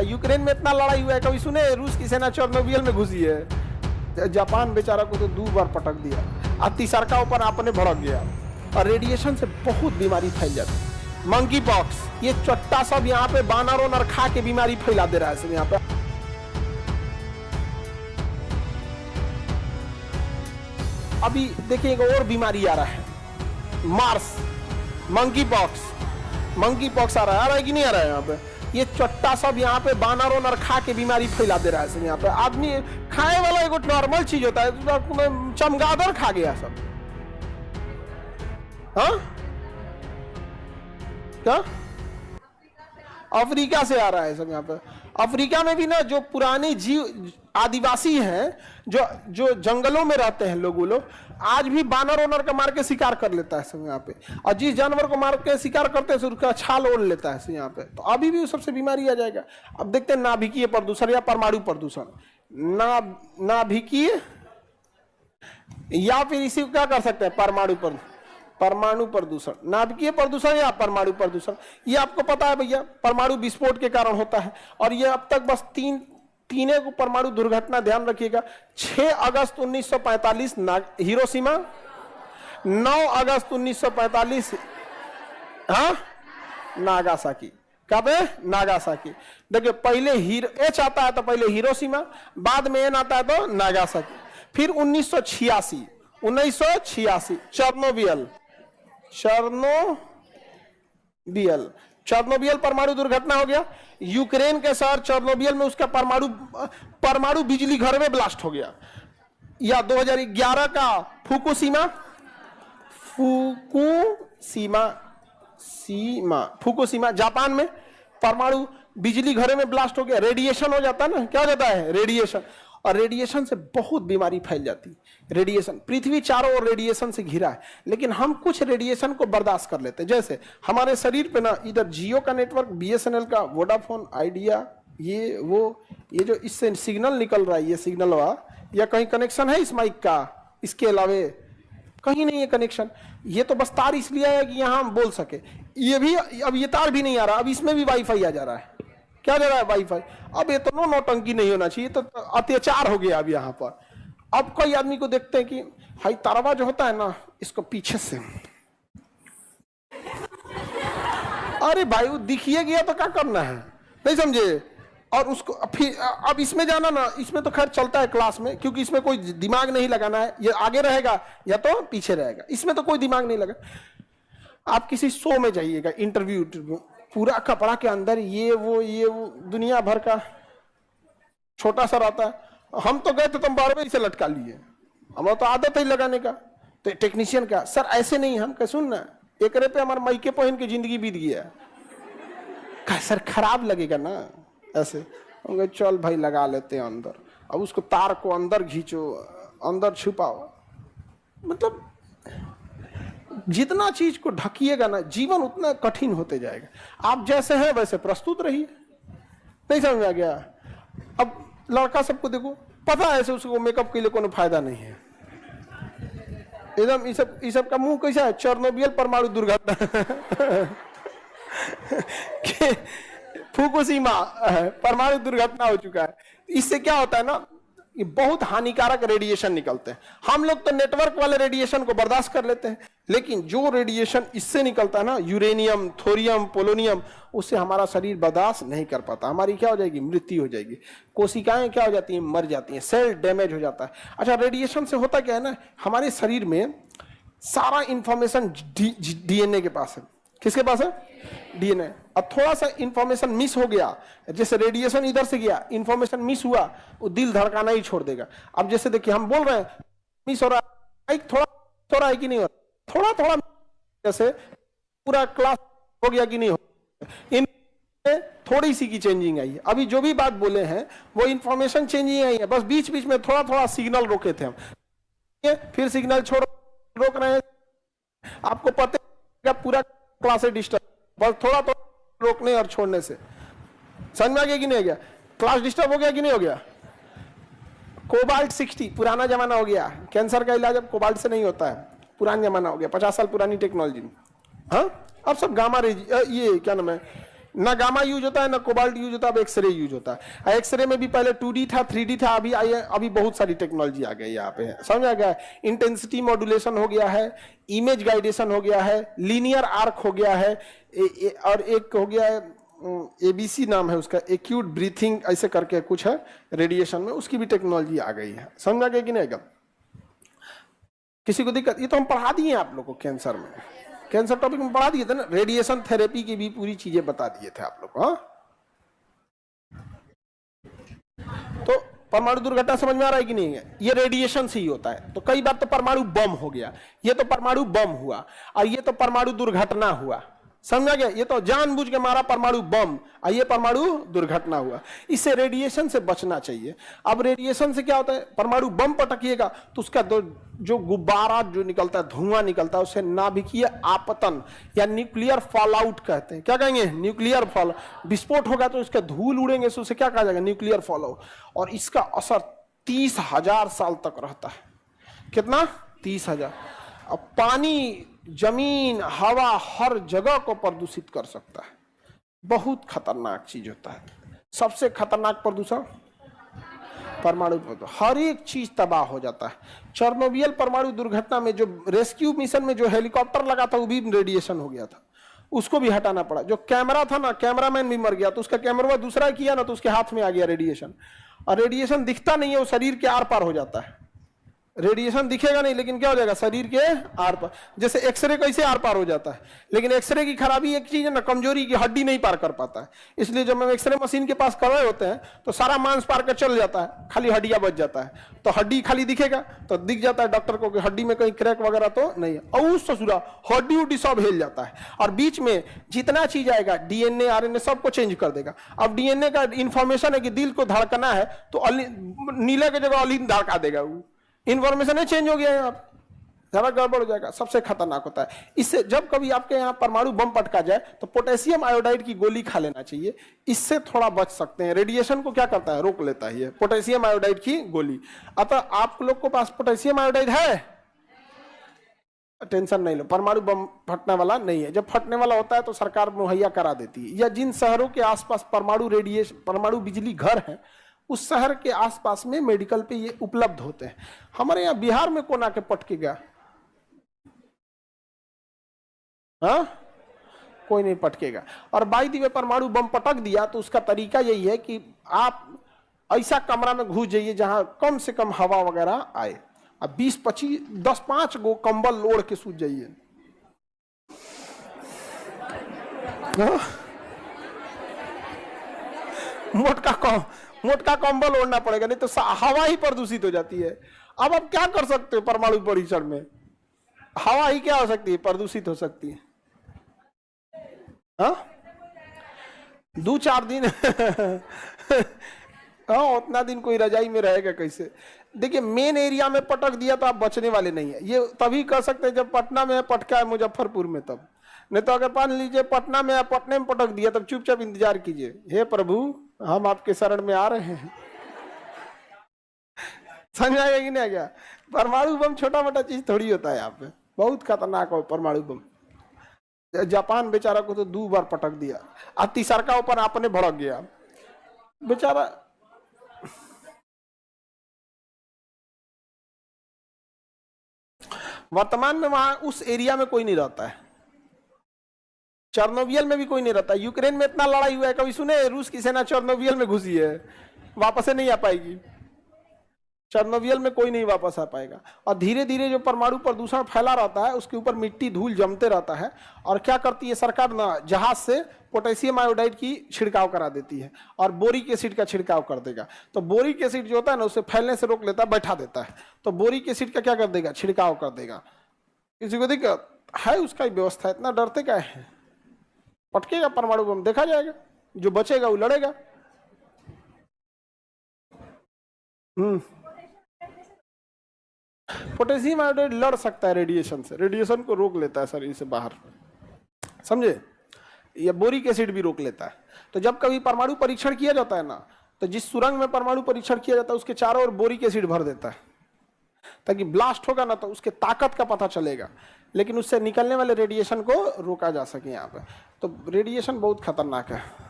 है। यूक्रेन में इतना लड़ाई हुआ है, कभी सुने रूस की सेना चेर्नोबिल में घुसी है? जापान बेचारा को तो 2 बार पटक दिया, अब तीसरा ऊपर आपने भड़क गया। और रेडिएशन से बहुत बीमारी फैल जाती है। मंकी पॉक्स, ये चट्टा सब यहाँ पे बानर ओनर खा के बीमारी फैला दे रहा है सब यहाँ पे। अभी देखिए एक और बीमारी आ रहा है, मार्स, मंकी पॉक्स आ रहा है कि नहीं आ रहा है यहाँ पे? ये चट्टा सब यहाँ पे बानर ओनर खा के बीमारी फैला दे रहा है सब यहाँ पे। आदमी खाए वाला एक नॉर्मल चीज होता है, चमगादड़ खा गया सब। हाँ क्या? अफ्रीका से आ रहा है सब यहाँ पे। अफ्रीका में भी ना जो पुराने जीव आदिवासी हैं, जो जंगलों में रहते हैं लोग आज भी बानर ओनर का मार के शिकार कर लेता है सब यहाँ पे। और जिस जानवर को मार के शिकार करते हैं उसका छाल ओढ़ लेता है सब यहाँ पे। तो अभी भी उस सबसे बीमारी आ जाएगा। अब देखते हैं नाभिकीय प्रदूषण या परमाणु प्रदूषण। नाभिकीय या फिर इसी क्या कर सकते हैं, परमाणु प्रदूषण, नाभिकीय प्रदूषण या परमाणु प्रदूषण। ये आपको पता है भैया, परमाणु विस्फोट के कारण होता है। और ये अब तक बस तीन को परमाणु दुर्घटना, ध्यान रखिएगा। 6 अगस्त 1945 हिरोशिमा, 9 अगस्त 1945 हाँ नागासाकी। कब है? नागासाकी। देखिए पहले एच आता है तो पहले हिरोशिमा, बाद में एन आता है तो नागासाकी। फिर 1986 चेर्नोबिल परमाणु दुर्घटना हो गया। यूक्रेन के शहर चेर्नोबिल में उसका परमाणु बिजली घर में ब्लास्ट हो गया। या 2011 का फुकुशिमा जापान में परमाणु बिजली घरों में ब्लास्ट हो गया। रेडिएशन हो जाता है ना, क्या हो जाता है? रेडिएशन। और रेडिएशन से बहुत बीमारी फैल जाती है। रेडिएशन, पृथ्वी चारों ओर रेडिएशन से घिरा है, लेकिन हम कुछ रेडिएशन को बर्दाश्त कर लेते हैं। जैसे हमारे शरीर पे ना इधर जियो का नेटवर्क, बीएसएनएल का, वोडाफोन, आइडिया, ये जो इससे सिग्नल निकल रहा है, ये सिग्नल या कहीं कनेक्शन है इस माइक का? इसके अलावे कहीं नहीं है कनेक्शन। ये तो बस तार इसलिए है कि यहाँ हम बोल सके। ये भी अब ये तार भी नहीं आ रहा, अब इसमें भी वाईफाई आ जा रहा है। क्या जा रहा है? वाईफाई। अब ये तो नौटंकी नहीं होना चाहिए, तो अत्याचार हो गया अब यहाँ पर। अब कई आदमी को देखते हैं कि भाई तारवा जो होता है ना, इसको पीछे से, अरे भाई वो दिखिए गया तो क्या करना है, नहीं समझे? और उसको फिर अब इसमें जाना ना, इसमें तो खैर चलता है क्लास में, क्योंकि इसमें कोई दिमाग नहीं लगाना है, ये आगे रहेगा या तो पीछे रहेगा, इसमें तो कोई दिमाग नहीं लगा। आप किसी शो में जाइएगा, इंटरव्यू, पूरा कपड़ा के अंदर ये वो दुनिया भर का छोटा सा रहता है। हम तो गए थे तो हम 12 से लटका लिए, हमारा तो आदत है लगाने का। तो टेक्नीशियन का सर ऐसे नहीं, हम कह सुन ना, एक पे हमारे माइके पहन के जिंदगी बीत गया। कहा सर खराब लगेगा ना ऐसे। हम कहे चल भाई लगा लेते हैं अंदर। अब उसको तार को अंदर खींचो, अंदर छुपाओ। मतलब जितना चीज को ढकिएगा ना, जीवन उतना कठिन होते जाएगा। आप जैसे हैं वैसे प्रस्तुत रहिए। नहीं समझ आ गया? अब लड़का सबको देखो, पता है ऐसे उसको मेकअप के लिए कोई फायदा नहीं है एकदम। इस सब का मुंह कैसा है? चेर्नोबिल परमाणु दुर्घटना फुकुशिमा परमाणु दुर्घटना हो चुका है। इससे क्या होता है ना, ये बहुत हानिकारक रेडिएशन निकलते हैं। हम लोग तो नेटवर्क वाले रेडिएशन को बर्दाश्त कर लेते हैं, लेकिन जो रेडिएशन इससे निकलता है ना, यूरेनियम, थोरियम, पोलोनियम, उससे हमारा शरीर बर्दाश्त नहीं कर पाता। हमारी क्या हो जाएगी? मृत्यु हो जाएगी। कोशिकाएं क्या हो जाती हैं? मर जाती हैं। सेल डैमेज हो जाता है। अच्छा, रेडिएशन से होता क्या है ना, हमारे शरीर में सारा इंफॉर्मेशन डीएनए के पास है। किसके पास है? डीएनए। अब थोड़ा सा इंफॉर्मेशन मिस हो गया, जैसे रेडिएशन इधर से गया, इंफॉर्मेशन मिस हुआ, वो दिल धड़काना ही छोड़ देगा। अब जैसे देखिए हम बोल रहे हैं, मिस हो रहा है, थोड़ा है कि नहीं हो रहा? थोड़ा जैसे पूरा क्लास हो गया कि नहीं हो? इन थोड़ी सी की चेंजिंग आई है। अभी जो भी बात बोले हैं वो इंफॉर्मेशन चेंजिंग आई है, बस बीच बीच में थोड़ा सिग्नल रोके थे हम, फिर सिग्नल रोक रहे हैं। आपको पता है पूरा क्लास डिस्टर्ब, बस थोड़ा रोकने और छोड़ने से। समझ में आ गया कि नहीं आ गया? क्लास डिस्टर्ब हो गया कि नहीं हो गया? कोबाल्ट 60 पुराना जमाना हो गया। कैंसर का इलाज अब कोबाल्ट से नहीं होता है, पुराना जमाना हो गया, 50 साल पुरानी टेक्नोलॉजी। हाँ, अब सब गामा ये क्या नाम है, ना गामा यूज होता है, ना कोबाल्ट यूज होता है, अब एक्सरे यूज होता है। एक्सरे में भी पहले 2D था, 3D था, अभी बहुत सारी टेक्नोलॉजी आ गई यहाँ पे, समझ आ गया। इंटेंसिटी मॉड्यूलेशन हो गया है, इमेज गाइडेशन हो गया है, लीनियर आर्क हो गया है, और एक हो गया है ABC नाम है उसका, एक्यूट ब्रीथिंग ऐसे करके कुछ है रेडिएशन में, उसकी भी टेक्नोलॉजी आ गई है। समझ आ गया कि नहीं? किसी को दिक्कत? ये तो हम पढ़ा दिए आप लोग को कैंसर में, कैंसर टॉपिक में पढ़ा दिए थे ना, रेडिएशन थेरेपी की भी पूरी चीजें बता दिए थे आप लोग को। हाँ, तो परमाणु दुर्घटना समझ में आ रहा है कि नहीं है? ये रेडिएशन से ही होता है। तो कई बार तो परमाणु बम हो गया, ये तो परमाणु बम हुआ, और ये तो परमाणु दुर्घटना हुआ। समझा गया? ये तो जानबूझ के मारा परमाणु बम, और ये परमाणु दुर्घटना हुआ। इससे रेडिएशन से बचना चाहिए। अब रेडिएशन से क्या होता है, परमाणु बम पटकिएगा तो उसका जो गुब्बारा जो निकलता है, धुआं निकलता है, उसे नाभिकीय आपतन या न्यूक्लियर फॉल आउट कहते हैं। क्या कहेंगे? Nuclear fall. विस्फोट होगा तो उसके धूल उड़ेंगे, तो उसे क्या कहा जाएगा? Nuclear fall out. और इसका असर 30,000 साल तक रहता है। कितना? 30,000। अब पानी, जमीन, हवा, हर जगह को प्रदूषित कर सकता है। बहुत खतरनाक चीज होता है। सबसे खतरनाक प्रदूषण परमाणु प्रदूषण, हर एक चीज तबाह हो जाता है। चेरनोबिल परमाणु दुर्घटना में जो रेस्क्यू मिशन में जो हेलीकॉप्टर लगा था, वो भी रेडिएशन हो गया था, उसको भी हटाना पड़ा। जो कैमरा था ना, कैमरामैन भी मर गया, तो उसका कैमरा दूसरा किया ना, तो उसके हाथ में आ गया रेडिएशन। और रेडिएशन दिखता नहीं है, वो शरीर के आर पार हो जाता है। रेडिएशन दिखेगा नहीं, लेकिन क्या हो जाएगा? शरीर के आर पार। जैसे एक्सरे कैसे आर पार हो जाता है, लेकिन एक्सरे की खराबी एक चीज है ना, कमजोरी की, हड्डी नहीं पार कर पाता है। इसलिए जब हम एक्सरे मशीन के पास कर रहे होते हैं तो सारा मांस पार कर चल जाता है, खाली हड्डियां बच जाता है। तो हड्डी खाली दिखेगा तो दिख जाता है डॉक्टर को कि हड्डी में कहीं क्रैक वगैरह तो नहीं है। और उस ससुरा हड्डी उड्डी सब हिल जाता है, और बीच में जितना चीज आएगा, DNA RNA सबको चेंज कर देगा। अब DNA का इंफॉर्मेशन है कि दिल को धड़कना है, तो नीले की जगह अलीन धड़का देगा। वो इन्फॉर्मेशन है चेंज हो गया है, आप जरा गड़बड़ हो जाएगा। सबसे खतरनाक होता है। इससे जब कभी आपके यहाँ परमाणु बम पटका जाए तो पोटेशियम आयोडाइड की गोली खा लेना चाहिए, इससे थोड़ा बच सकते हैं। रेडिएशन को क्या करता है? रोक लेता है पोटेशियम आयोडाइड की गोली। अतः आप लोग के पास पोटेशियम आयोडाइड है, टेंशन नहीं लो, परमाणु बम फटने वाला नहीं है। जब फटने वाला होता है तो सरकार मुहैया करा देती है, या जिन शहरों के आसपास परमाणु बिजली घर है, उस शहर के आसपास में मेडिकल पे ये उपलब्ध होते हैं। हमारे यहाँ बिहार में कौन आके पटकेगा? हाँ, कोई नहीं पटकेगा। और बाई दी वे परमाणु बम पटक दिया तो उसका तरीका यही है कि आप ऐसा कमरा में घुस जाइए जहां कम से कम हवा वगैरह आए। अब 20-25 10-5 गो कंबल ओढ़ के सूझ जाइए। मोटका कंबल ओढ़ना पड़ेगा, नहीं तो हवा ही प्रदूषित हो जाती है। अब आप क्या कर सकते हो? परमाणु परीक्षण में हवा ही क्या हो सकती है? प्रदूषित हो सकती है। हाँ, 2-4 दिन हाँ, उतना दिन कोई रजाई में रहेगा कैसे? देखिए, मेन एरिया में पटक दिया तो आप बचने वाले नहीं है। ये तभी कर सकते हैं जब पटना में पटका है, मुजफ्फरपुर में तब। नहीं तो अगर मान लीजिए पटना में पटने में पटक दिया, तब चुपचाप इंतजार कीजिए, हे प्रभु हम आपके शरण में आ रहे हैं। समझ आएगा कि नहीं आ गया? परमाणु बम छोटा मोटा चीज थोड़ी होता है। यहाँ पे बहुत खतरनाक हो परमाणु बम। जापान बेचारा को तो 2 बार पटक दिया, और तीसरा का ऊपर आपने भड़क गया बेचारा। वर्तमान में वहां उस एरिया में कोई नहीं रहता है। चेरनोबिल में भी कोई नहीं रहता। यूक्रेन में इतना लड़ाई हुआ है, कभी सुने रूस की सेना चेरनोबिल में घुसी है? वापस से नहीं आ पाएगी। चेरनोबिल में कोई नहीं वापस आ पाएगा। और धीरे धीरे जो परमाणु प्रदूषण फैला रहता है, उसके ऊपर मिट्टी धूल जमते रहता है। और क्या करती है सरकार ना, जहाज से पोटेशियम आयोडाइड की छिड़काव करा देती है, और बोरिक एसिड का छिड़काव कर देगा। तो बोरिक एसिड जो होता है ना, उसे फैलने से रोक लेता है, बैठा देता है। तो बोरिक एसिड का क्या कर देगा? छिड़काव कर देगा। किसी को दिक्कत है? उसका ही व्यवस्था। इतना डरते क्या है? पटकेगा परमाणु बम, देखा जाएगा, जो बचेगा वो लड़ेगा। पोटेशियम आयोडाइड लड़ सकता है रेडिएशन से, रेडिएशन को रोक लेता है शरीर से बाहर, समझे? या बोरिक एसिड भी रोक लेता है। तो जब कभी परमाणु परीक्षण किया जाता है ना, तो जिस सुरंग में परमाणु परीक्षण किया जाता है उसके चारों ओर बोरिक एसिड भर देता है, ताकि ब्लास्ट होगा ना तो उसके ताकत का पता चलेगा। लेकिन उससे निकलने वाले रेडिएशन को रोका जा सके यहाँ पे। तो रेडिएशन बहुत खतरनाक है।